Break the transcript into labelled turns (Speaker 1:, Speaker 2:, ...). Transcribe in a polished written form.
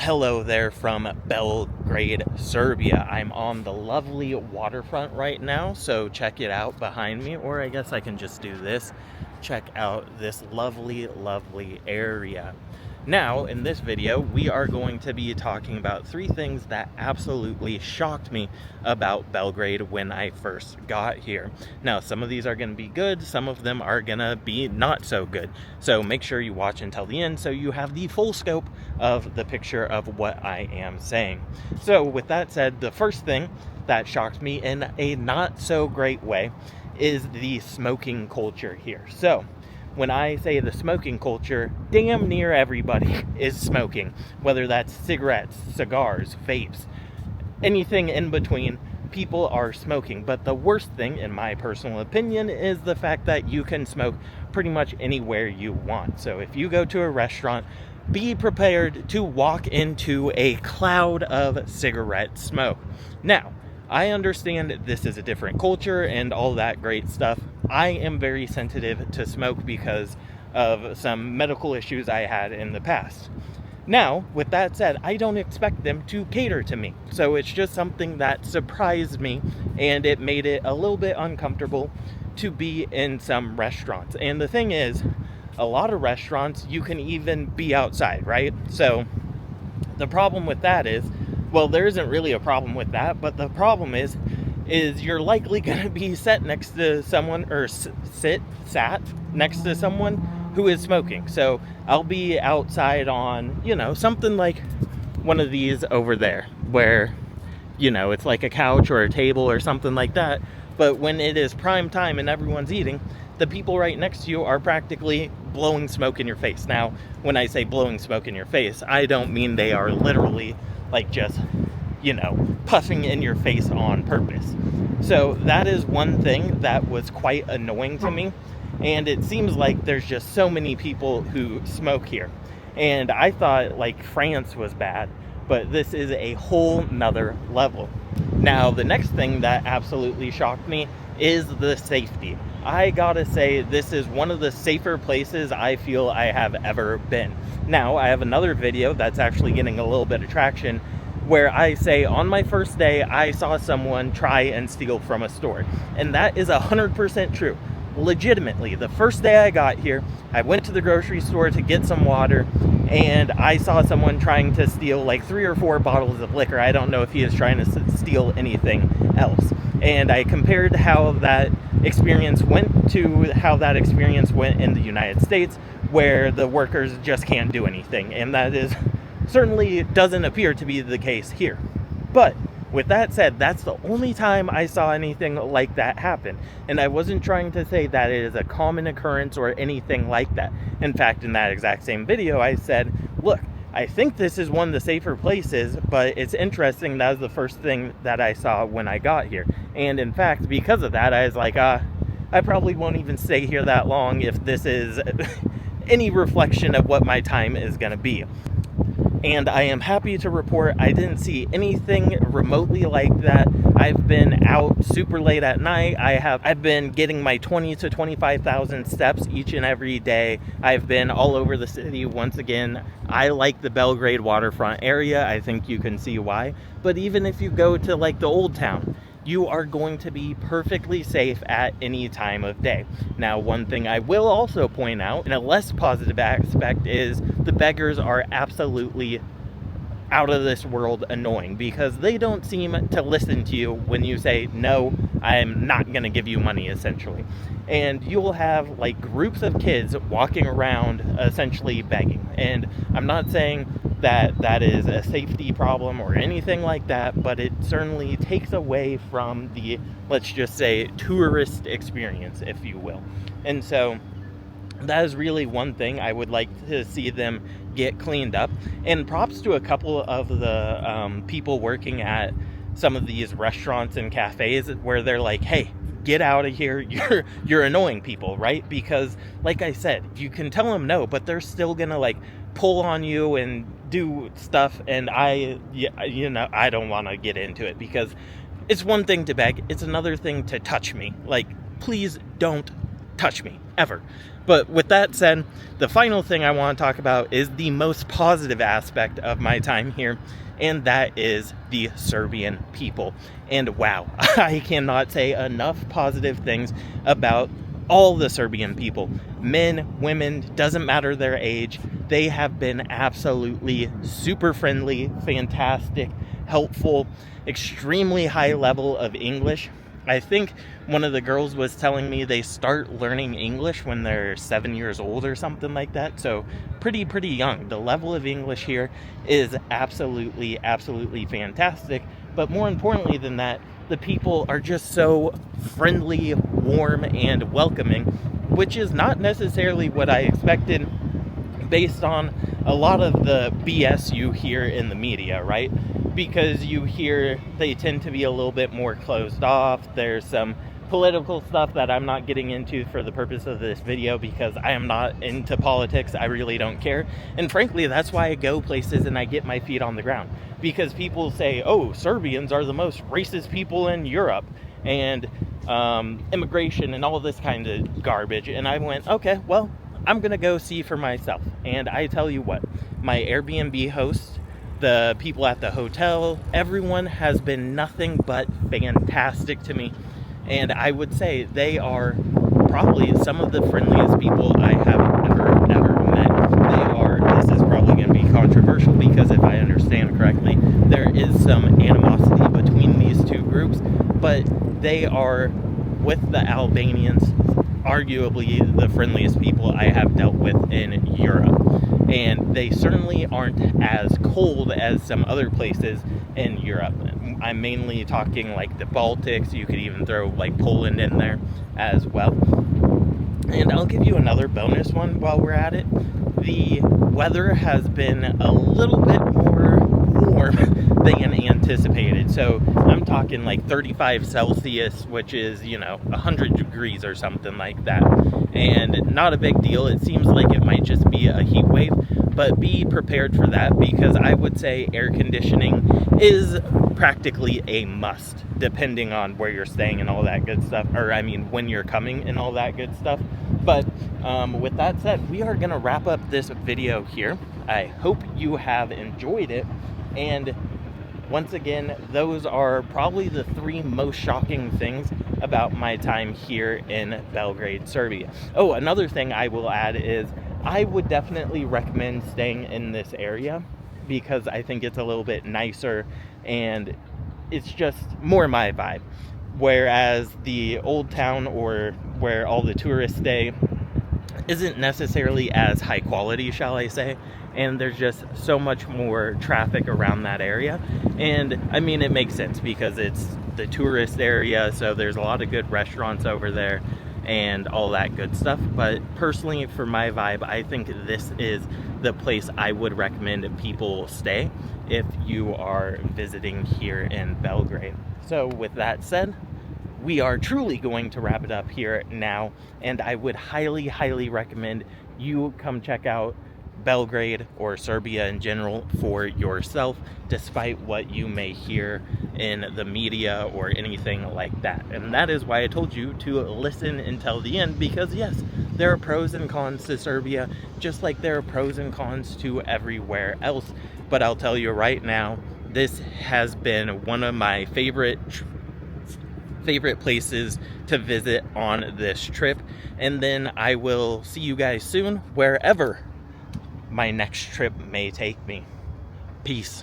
Speaker 1: Hello there from Belgrade, Serbia. I'm on the lovely waterfront right now, so check it out behind me, or I guess I can just do this. Check out this lovely area. Now, in this video, we are going to be talking about 3 things that absolutely shocked me about Belgrade when I first got here. Now, some of these are going to be good, some of them are going to be not so good. So make sure you watch until the end so you have the full scope of the picture of what I am saying. So with that said, the first thing that shocked me in a not so great way is the smoking culture here. So when I say the smoking culture, damn near everybody is smoking, whether that's cigarettes, cigars, vapes, anything in between. People are smoking. But the worst thing, in my personal opinion, is the fact that you can smoke pretty much anywhere you want. So if you go to a restaurant, be prepared to walk into a cloud of cigarette smoke. Now, I understand this is a different culture and all that great stuff. I am very sensitive to smoke because of some medical issues I had in the past. Now, with that said, I don't expect them to cater to me. So it's just something that surprised me, and it made it a little bit uncomfortable to be in some restaurants. And the thing is, a lot of restaurants, you can even be outside, right? So the problem with that is, well, there isn't really a problem with that, but the problem is you're likely going to be sat next to someone, or sat next to someone who is smoking. So I'll be outside on, something like one of these over there, where, it's like a couch or a table or something like that. But when it is prime time and everyone's eating, the people right next to you are practically blowing smoke in your face. Now, when I say blowing smoke in your face, I don't mean they are literally just, puffing in your face on purpose. So that is one thing that was quite annoying to me. And it seems like there's just so many people who smoke here. And I thought France was bad, but this is a whole nother level. Now, the next thing that absolutely shocked me is the safety. I gotta say, this is one of the safer places I feel I have ever been. Now, I have another video that's actually getting a little bit of traction where I say on my first day, I saw someone try and steal from a store. And that is 100% true. Legitimately, the first day I got here, I went to the grocery store to get some water, and I saw someone trying to steal 3 or 4 bottles of liquor. I don't know if he is trying to steal anything else. And I compared how that experience went to how that experience went in the United States, where the workers just can't do anything. And that is certainly doesn't appear to be the case here. But with that said, that's the only time I saw anything like that happen. And I wasn't trying to say that it is a common occurrence or anything like that. In fact, in that exact same video, I said, look, I think this is one of the safer places, but it's interesting that was the first thing that I saw when I got here. And in fact, because of that, I was like, I probably won't even stay here that long if this is any reflection of what my time is going to be. And I am happy to report I didn't see anything remotely like that. I've been out super late at night. I've been getting my 20 to 25,000 steps each and every day. I've been all over the city. Once again, I like the Belgrade waterfront area. I think you can see why. But even if you go to the old town, you are going to be perfectly safe at any time of day. Now, one thing I will also point out, in a less positive aspect, is the beggars are absolutely out of this world annoying, because they don't seem to listen to you when you say, no, I'm not going to give you money, essentially. And you'll have groups of kids walking around essentially begging. And I'm not saying that is a safety problem or anything like that, but it certainly takes away from the, let's just say, tourist experience, if you will. And so that is really one thing I would like to see them get cleaned up. And props to a couple of the people working at some of these restaurants and cafes where they're like, hey, get out of here, you're annoying people, right? Because like I said, you can tell them no, but they're still gonna pull on you and do stuff. And I don't want to get into it, because it's one thing to beg, it's another thing to touch me. Please don't touch me, ever. But with that said, the final thing I want to talk about is the most positive aspect of my time here, and that is the Serbian people. And wow, I cannot say enough positive things about all the Serbian people. Men, women, doesn't matter their age. They have been absolutely super friendly, fantastic, helpful, extremely high level of English. I think one of the girls was telling me they start learning English when they're 7 years old or something like that. So pretty young. The level of English here is absolutely fantastic. But more importantly than that, the people are just so friendly, warm, and welcoming, which is not necessarily what I expected based on a lot of the BS you hear in the media, right? Because you hear they tend to be a little bit more closed off. There's some political stuff that I'm not getting into for the purpose of this video because I am not into politics. I really don't care. And frankly, that's why I go places and I get my feet on the ground. Because people say, oh, Serbians are the most racist people in Europe, and immigration and all this kind of garbage. And I went, okay, well, I'm going to go see for myself. And I tell you what, my Airbnb host, the people at the hotel, everyone has been nothing but fantastic to me. And I would say they are probably some of the friendliest people I have ever met. This is probably going to be controversial because if I understand correctly, there is some animosity between these two groups, but they are, with the Albanians, arguably the friendliest people I have dealt with in Europe. And they certainly aren't as cold as some other places in Europe. I'm mainly talking like the Baltics. You could even throw like Poland in there as well. And I'll give you another bonus one while we're at it. The weather has been a little bit more warm than anticipated. So I'm talking like 35 Celsius, which is, 100 degrees or something like that. And not a big deal. It seems like it might just be a heat wave, but be prepared for that because I would say air conditioning is practically a must, depending on where you're staying and all that good stuff. Or I mean, when you're coming and all that good stuff. But with that said, we are going to wrap up this video here. I hope you have enjoyed it. And once again, those are probably the 3 most shocking things about my time here in Belgrade, Serbia. Oh, another thing I will add is I would definitely recommend staying in this area because I think it's a little bit nicer and it's just more my vibe. Whereas the old town, or where all the tourists stay, isn't necessarily as high quality, shall I say, and there's just so much more traffic around that area. And I mean, it makes sense because it's the tourist area, so there's a lot of good restaurants over there and all that good stuff. But personally, for my vibe, I think this is the place I would recommend people stay if you are visiting here in Belgrade. So with that said, we are truly going to wrap it up here now, and I would highly recommend you come check out Belgrade or Serbia in general for yourself, despite what you may hear in the media or anything like that. And that is why I told you to listen until the end, because yes, there are pros and cons to Serbia, just like there are pros and cons to everywhere else. But I'll tell you right now, this has been one of my favorite places to visit on this trip. And then I will see you guys soon, wherever my next trip may take me. Peace.